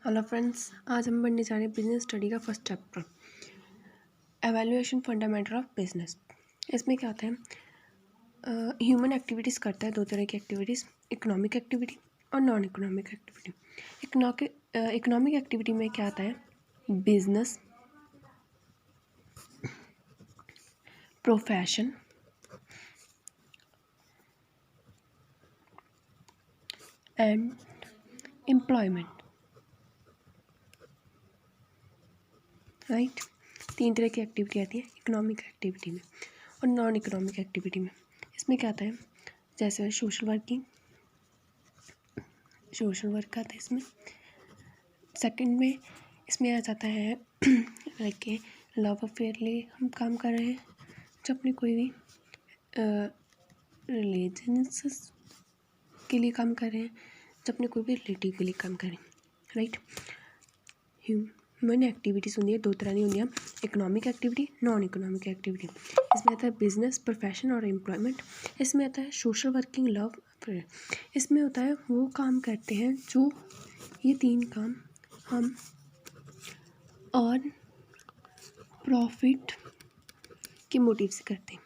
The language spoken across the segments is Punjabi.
हेलो फ्रेंड्स, आज हम पढ़ने जा रहे हैं बिजनेस स्टडी का first chapter, evaluation fundamental of business. इसमें क्या होता है, ह्यूमन एक्टिविटीज़ करता है दो तरह की एक्टिविटीज़, इकोनॉमिक एक्टिविटी और non economic activity. Economic activity में क्या आता है, business, profession, and employment. Right, तीन तरह की एक्टिविटी आती है इकोनॉमिक एक्टिविटी में और नॉन इकोनॉमिक एक्टिविटी में। इसमें क्या आता है, जैसे सोशल वर्क आता है इसमें। सेकंड में इसमें आ जाता है लाइक लव अफेयर लिए हम काम कर रहे हैं, जब अपने कोई भी रिलेशंस के लिए काम कर रहे हैं, जब अपने कोई भी रिलेटिव के लिए काम कर रहे हैं। राइट, ह्यूमन एक्टिविटीज़ होंगी दो तरह की होंगी, economic activity, non economic activity. इसमें आता है बिजनेस, प्रोफेशन और एम्प्लॉयमेंट। इसमें आता है सोशल वर्किंग, लव अफेयर। इसमें होता है वो काम करते हैं जो ये तीन काम हम और प्रॉफिट के मोटिव से करते हैं।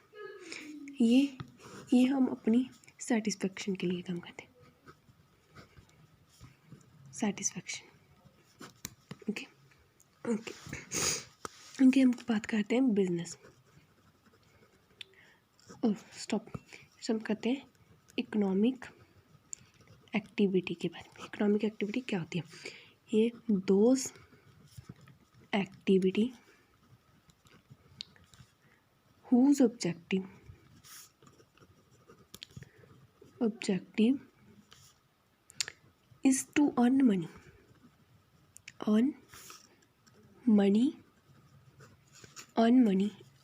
ये हम अपनी सेटिस्फेक्शन के लिए काम करते हैं, सेटिस्फेक्शन। ओके, हम बात करते हैं बिजनेस। स्टॉप, हम करते हैं इकोनॉमिक एक्टिविटी के बारे में। इकोनॉमिक एक्टिविटी क्या होती है, ये those activity whose objective is to earn money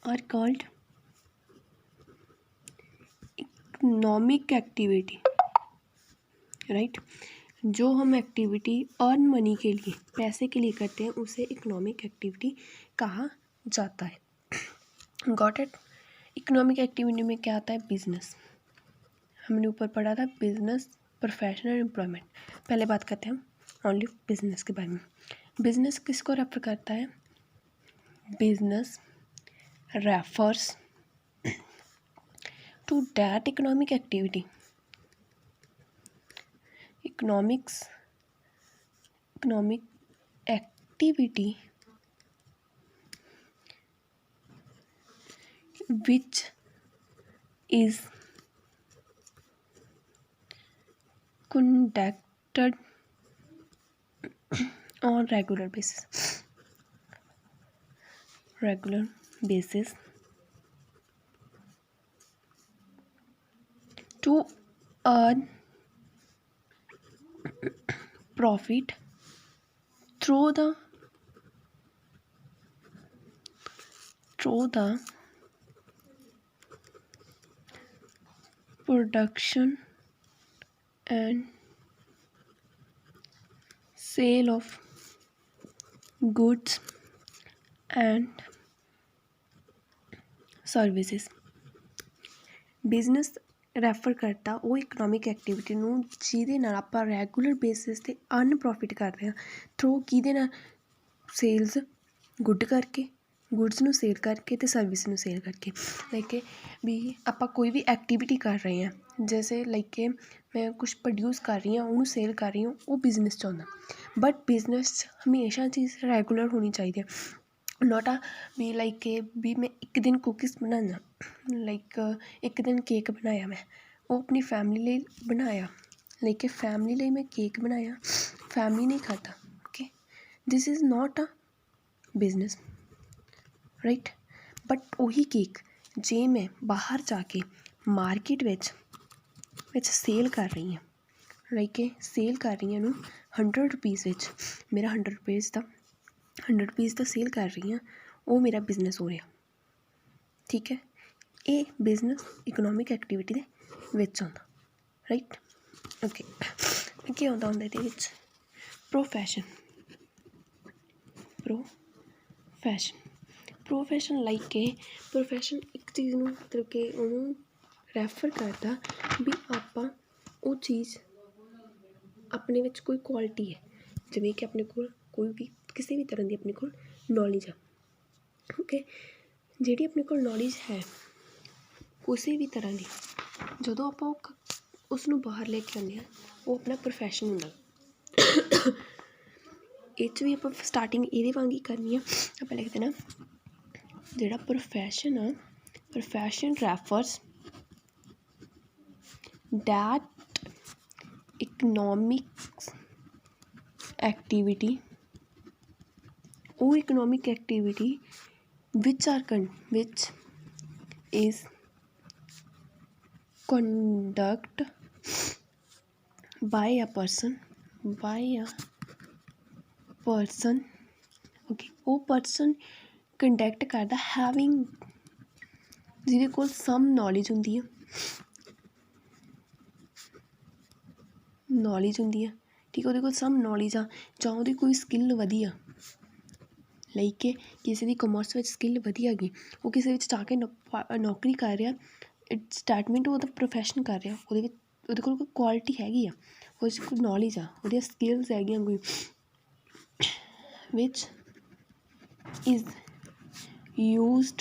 are called economic activity. Right, जो हम एक्टिविटी अर्न मनी के लिए, पैसे के लिए करते हैं, उसे इकोनॉमिक एक्टिविटी कहा जाता है। Got it. इकोनॉमिक एक्टिविटी में क्या आता है, बिजनेस। हमने ऊपर पढ़ा था बिजनेस, प्रोफेशन और एम्प्लॉयमेंट। पहले बात करते हैं हम ओनली बिजनेस के बारे में। बिजनेस किसको रेफर करता है, business refers to that economic activity which is conducted on regular basis to earn profit through the production and sale of goods and services। Business refer ਕਰਦਾ ਉਹ ਇਕਨੋਮਿਕ ਐਕਟੀਵਿਟੀ ਨੂੰ ਜਿਹਦੇ ਨਾਲ ਆਪਾਂ ਰੈਗੂਲਰ ਬੇਸਿਸ 'ਤੇ ਅਰਨ ਪ੍ਰੋਫਿਟ ਕਰ ਰਹੇ ਹਾਂ, ਥਰੂ ਕਿਹਦੇ ਨਾਲ, ਸੇਲਸ, ਗੁੱਡਸ ਨੂੰ ਸੇਲ ਕਰਕੇ ਅਤੇ ਸਰਵਿਸ ਨੂੰ ਸੇਲ ਕਰਕੇ। ਲਾਈਕ ਵੀ ਆਪਾਂ ਕੋਈ ਵੀ ਐਕਟੀਵਿਟੀ ਕਰ ਰਹੇ ਹਾਂ, ਜੈਸੇ ਲਾਈਕ ਮੈਂ ਕੁਛ ਪ੍ਰੋਡਿਊਸ ਕਰ ਰਹੀ ਹਾਂ, ਉਹਨੂੰ ਸੇਲ ਕਰ ਰਹੀ ਹਾਂ, ਉਹ ਬਿਜ਼ਨਸ 'ਚ ਆਉਂਦਾ। ਬਟ ਬਿਜ਼ਨਸ 'ਚ ਹਮੇਸ਼ਾ ਚੀਜ਼ ਰੈਗੂਲਰ ਹੋਣੀ ਚਾਹੀਦੀ ਹੈ। नॉट भी लाइक भी मैं एक दिन कुकीज़ बनाना, लाइक एक दिन केक बनाया, मैं वो अपनी फैमिली लिए बनाया, लाइक फैमिली लिए मैं केक बनाया, फैमिली नहीं खाता। Okay, this is not a business. Right, but वही केक जे मैं बाहर जाके मार्केट विच सेल कर रही हूँ, लाइक सेल कर रही हूँ 100 रुपीज़ विच, मेरा 100 रुपीज़ ਦਾ ਸੇਲ ਕਰ ਰਹੀ ਹਾਂ, ਉਹ ਮੇਰਾ ਬਿਜ਼ਨਸ ਹੋ ਰਿਹਾ। ਠੀਕ ਹੈ, ਇਹ ਬਿਜ਼ਨਸ ਇਕਨੋਮਿਕ ਐਕਟੀਵਿਟੀ ਦੇ ਵਿੱਚ ਆਉਂਦਾ। Right, okay. ਕੀ ਆਉਂਦਾ ਹੁੰਦਾ ਇਹਦੇ ਵਿੱਚ, ਪ੍ਰੋਫੈਸ਼ਨ ਲਾਈਕ ਕਿ ਪ੍ਰੋਫੈਸ਼ਨ ਇੱਕ ਚੀਜ਼ ਨੂੰ ਮਤਲਬ ਕਿ ਉਹਨੂੰ ਰੈਫਰ ਕਰਦਾ ਵੀ ਆਪਾਂ ਉਹ ਚੀਜ਼ ਆਪਣੇ ਵਿੱਚ ਕੋਈ ਕੁਆਲਿਟੀ ਹੈ ਜਿਵੇਂ ਕਿ ਆਪਣੇ ਕੋਲ ਕੋਈ ਵੀ ਕਿਸੇ ਵੀ ਤਰ੍ਹਾਂ ਦੀ ਆਪਣੇ ਕੋਲ ਨੌਲੇਜ ਆ। ਓਕੇ, ਜਿਹੜੀ ਆਪਣੇ ਕੋਲ ਨੌਲੇਜ ਹੈ ਕਿਸੇ ਵੀ ਤਰ੍ਹਾਂ ਦੀ, ਜਦੋਂ ਆਪਾਂ ਉਸ ਨੂੰ ਬਾਹਰ ਲੈ ਕੇ ਆਉਂਦੇ ਹਾਂ, ਉਹ ਆਪਣਾ ਪ੍ਰੋਫੈਸ਼ਨ ਹੁੰਦਾ। ਇਹ 'ਚ ਵੀ ਆਪਾਂ ਸਟਾਰਟਿੰਗ ਇਹਦੇ ਵਾਂਗ ਹੀ ਕਰਨੀ ਆ। ਆਪਾਂ ਲਿਖ ਦੇਣਾ ਜਿਹੜਾ ਪ੍ਰੋਫੈਸ਼ਨ ਆ, profession refers that economic activity, ਉਹ economic activity which is conduct by a person okay, ਉਹ person ਕੰਡਕਟ ਕਰਦਾ having, ਜਿਹਦੇ ਕੋਲ some knowledge ਹੁੰਦੀ ਆ, ਠੀਕ ਹੈ, ਉਹਦੇ ਕੋਲ some knowledge ਆ, ਜਾਂ ਉਹਦੀ ਕੋਈ ਸਕਿੱਲ ਵਧੀਆ, ਲਾਈਕ ਕਿ ਕਿਸੇ ਦੀ ਕਮਰਸ ਵਿੱਚ ਸਕਿੱਲ ਵਧੀਆ ਹੈਗੀ, ਉਹ ਕਿਸੇ ਵਿੱਚ ਜਾ ਕੇ ਨੌਕਰੀ ਕਰ ਰਿਹਾ, ਸਟਾਰਟਮੈਂਟ ਉਹਦਾ ਪ੍ਰੋਫੈਸ਼ਨ ਕਰ ਰਿਹਾ, ਉਹਦੇ ਵਿੱਚ ਉਹਦੇ ਕੋਲ ਕੋਈ ਕੁਆਲਿਟੀ ਹੈਗੀ ਆ, ਉਹਦੇ 'ਚ ਕੋਈ ਨੌਲੇਜ ਆ, ਉਹਦੀਆਂ ਸਕਿੱਲਸ ਹੈਗੀਆਂ ਕੋਈ, which is used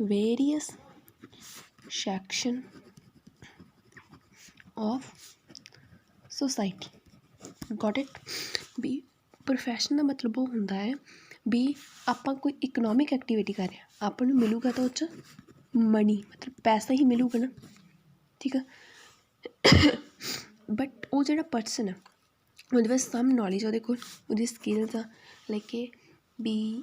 various section of society, got it। ਵੀ ਪ੍ਰੋਫੈਸ਼ਨ ਦਾ ਮਤਲਬ ਉਹ ਹੁੰਦਾ ਹੈ ਵੀ ਆਪਾਂ ਕੋਈ ਇਕਨੋਮਿਕ ਐਕਟੀਵਿਟੀ ਕਰ ਰਹੇ ਹਾਂ, ਆਪਾਂ ਨੂੰ ਮਿਲੂਗਾ ਤਾਂ ਉਹ 'ਚ ਮਨੀ, ਮਤਲਬ ਪੈਸਾ ਹੀ ਮਿਲੂਗਾ ਨਾ, ਠੀਕ ਆ। ਬਟ ਉਹ ਜਿਹੜਾ ਪਰਸਨ ਆ, ਉਹਦੇ ਵਿੱਚ ਸਮ ਨੌਲੇਜ, ਉਹਦੇ ਕੋਲ ਉਹਦੀ ਸਕਿੱਲਸ ਆ, ਲਾਈਕ ਕਿ ਵੀ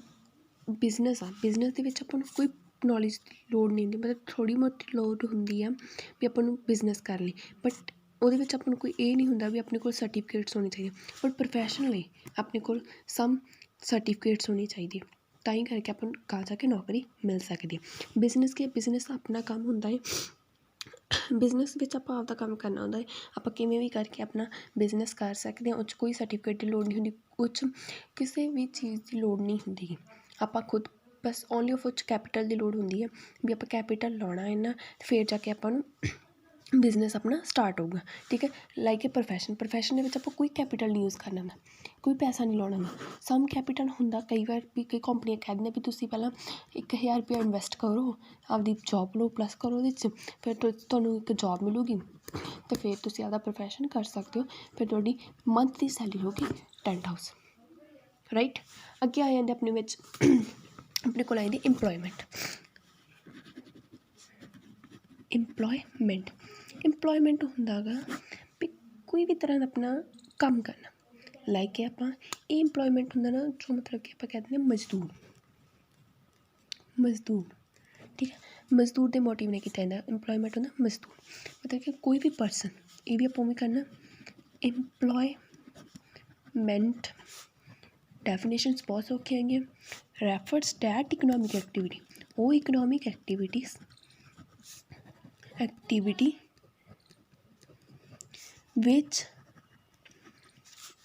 ਬਿਜ਼ਨਸ ਆ, ਬਿਜ਼ਨਸ ਦੇ ਵਿੱਚ ਆਪਾਂ ਨੂੰ ਕੋਈ ਨੌਲੇਜ ਦੀ ਲੋੜ ਨਹੀਂ ਹੁੰਦੀ, ਮਤਲਬ ਥੋੜ੍ਹੀ ਮੋਟੀ ਲੋੜ ਹੁੰਦੀ ਆ ਵੀ ਆਪਾਂ ਨੂੰ ਬਿਜ਼ਨਸ ਕਰਨ ਲਈ, ਬਟ ਉਹਦੇ ਵਿੱਚ ਆਪਾਂ ਨੂੰ ਕੋਈ ਇਹ ਨਹੀਂ ਹੁੰਦਾ ਵੀ ਆਪਣੇ ਕੋਲ ਸਰਟੀਫਿਕੇਟਸ ਹੋਣੇ ਚਾਹੀਦੇ, ਬਟ ਪ੍ਰੋਫੈਸ਼ਨ ਲਈ ਆਪਣੇ ਕੋਲ ਸਮ ਸਰਟੀਫਿਕੇਟਸ ਹੋਣੀ ਚਾਹੀਦੀ, ਤਾਂ ਹੀ ਕਰਕੇ ਆਪਾਂ ਨੂੰ ਗਾਂ ਜਾ ਕੇ ਨੌਕਰੀ ਮਿਲ ਸਕਦੀ ਹੈ। ਬਿਜ਼ਨਸ ਕੀ, ਬਿਜ਼ਨਸ ਦਾ ਆਪਣਾ ਕੰਮ ਹੁੰਦਾ ਹੈ, ਬਿਜ਼ਨਸ ਵਿੱਚ ਆਪਾਂ ਆਪਦਾ ਕੰਮ ਕਰਨਾ ਹੁੰਦਾ ਹੈ, ਆਪਾਂ ਕਿਵੇਂ ਵੀ ਕਰਕੇ ਆਪਣਾ ਬਿਜ਼ਨਸ ਕਰ ਸਕਦੇ ਹਾਂ, ਉਹ 'ਚ ਕੋਈ ਸਰਟੀਫਿਕੇਟ ਦੀ ਲੋੜ ਨਹੀਂ ਹੁੰਦੀ, ਉਹ 'ਚ ਕਿਸੇ ਵੀ ਚੀਜ਼ ਦੀ ਲੋੜ ਨਹੀਂ ਹੁੰਦੀ, ਆਪਾਂ ਖੁਦ ਬਸ ਓਨਲੀ ਆਫ ਉਹ 'ਚ ਕੈਪੀਟਲ ਦੀ ਲੋੜ ਹੁੰਦੀ ਹੈ, ਵੀ ਆਪਾਂ ਕੈਪੀਟਲ ਲਾਉਣਾ ਇਹਨਾਂ, ਫਿਰ ਜਾ ਕੇ ਆਪਾਂ ਨੂੰ ਬਿਜ਼ਨਸ ਆਪਣਾ ਸਟਾਰਟ ਹੋਊਗਾ, ਠੀਕ ਹੈ। ਲਾਈਕ ਇਹ ਪ੍ਰੋਫੈਸ਼ਨ ਦੇ ਵਿੱਚ ਆਪਾਂ ਕੋਈ ਕੈਪੀਟਲ ਨਹੀਂ ਯੂਜ਼ ਕਰਨਾ ਹੁੰਦਾ, ਕੋਈ ਪੈਸਾ ਨਹੀਂ ਲਾਉਣਾ ਹੁੰਦਾ, ਸਮ ਕੈਪੀਟਲ ਹੁੰਦਾ। ਕਈ ਵਾਰ ਵੀ ਕਈ ਕੰਪਨੀਆਂ ਕਹਿ ਦਿੰਦੀਆਂ ਵੀ ਤੁਸੀਂ ਪਹਿਲਾਂ 1000 ਰੁਪਇਆ ਇਨਵੈਸਟ ਕਰੋ, ਆਪਦੀ ਜੋਬ ਲਓ, ਪਲੱਸ ਕਰੋ ਉਹਦੇ 'ਚ, ਫਿਰ ਤੁਹਾਨੂੰ ਇੱਕ ਜੋਬ ਮਿਲੂਗੀ, ਅਤੇ ਫਿਰ ਤੁਸੀਂ ਆਪਦਾ ਪ੍ਰੋਫੈਸ਼ਨ ਕਰ ਸਕਦੇ ਹੋ, ਫਿਰ ਤੁਹਾਡੀ ਮੰਥ ਦੀ ਸੈਲਰੀ ਹੋਊਗੀ 10,000, ਰਾਈਟ। ਅੱਗੇ ਆ ਜਾਂਦੇ ਆਪਣੇ ਵਿੱਚ, ਆਪਣੇ ਕੋਲ ਆ ਜਾਂਦੀ ਇੰਪਲੋਇਮੈਂਟ। ਇੰਪਲੋਇਮੈਂਟ ਹੁੰਦਾ ਗਾ ਵੀ ਕੋਈ ਵੀ ਤਰ੍ਹਾਂ ਦਾ ਆਪਣਾ ਕੰਮ ਕਰਨਾ, ਲਾਈਕ ਕਿ ਆਪਾਂ ਇਹ ਇੰਪਲੋਇਮੈਂਟ ਹੁੰਦਾ ਨਾ, ਜੋ ਮਤਲਬ ਕਿ ਆਪਾਂ ਕਹਿ ਦਿੰਦੇ ਹਾਂ ਮਜ਼ਦੂਰ, ਠੀਕ ਹੈ। ਮਜ਼ਦੂਰ ਦੇ ਮੋਟਿਵ ਨੇ ਕੀਤਾ ਜਾਂਦਾ, ਇੰਪਲੋਇਮੈਂਟ ਹੁੰਦਾ ਮਜ਼ਦੂਰ, ਮਤਲਬ ਕਿ ਕੋਈ ਵੀ ਪਰਸਨ, ਇਹ ਵੀ ਆਪਾਂ ਉਵੇਂ ਕਰਨਾ। ਇੰਪਲੋਇਮੈਂਟ ਡੈਫੀਨੇਸ਼ਨਸ ਬਹੁਤ ਸੌਖੀਆਂ ਹੈਗੀਆਂ। ਰੈਫਰਸ ਡੈਟ ਇਕਨੋਮਿਕ ਐਕਟੀਵਿਟੀ, ਉਹ economic activity which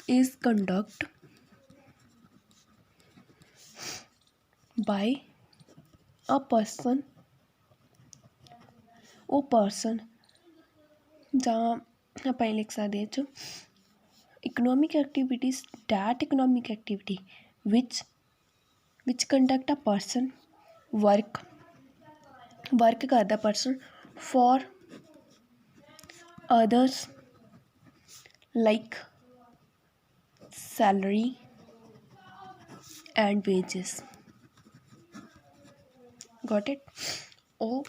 is conduct by a person, ਉਹ ਪਰਸਨ, ਜਾਂ ਆਪਾਂ ਇਹ ਲਿਖ ਸਕਦੇ ਹਾਂ 'ਚ economic activities that economic activity which conduct a person work ਕਰਦਾ person for others like salary and wages, got it। ਉਹ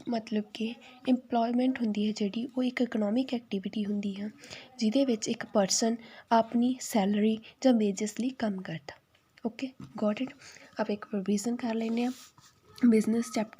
ਮਤਲਬ ਕਿ ਇੰਪਲੋਇਮੈਂਟ ਹੁੰਦੀ ਹੈ ਜਿਹੜੀ, ਉਹ ਇੱਕ ਇਕਨੋਮਿਕ ਐਕਟੀਵਿਟੀ ਹੁੰਦੀ ਹੈ ਜਿਹਦੇ ਵਿੱਚ ਇੱਕ ਪਰਸਨ ਆਪਣੀ ਸੈਲਰੀ ਜਾਂ ਵੇਜਸ ਲਈ ਕੰਮ ਕਰਦਾ। Okay, got it. ਆਪਾਂ ਇੱਕ ਰਿਵੀਜ਼ਨ ਕਰ ਲੈਂਦੇ ਹਾਂ ਬਿਜ਼ਨਸ ਚੈਪਟਰ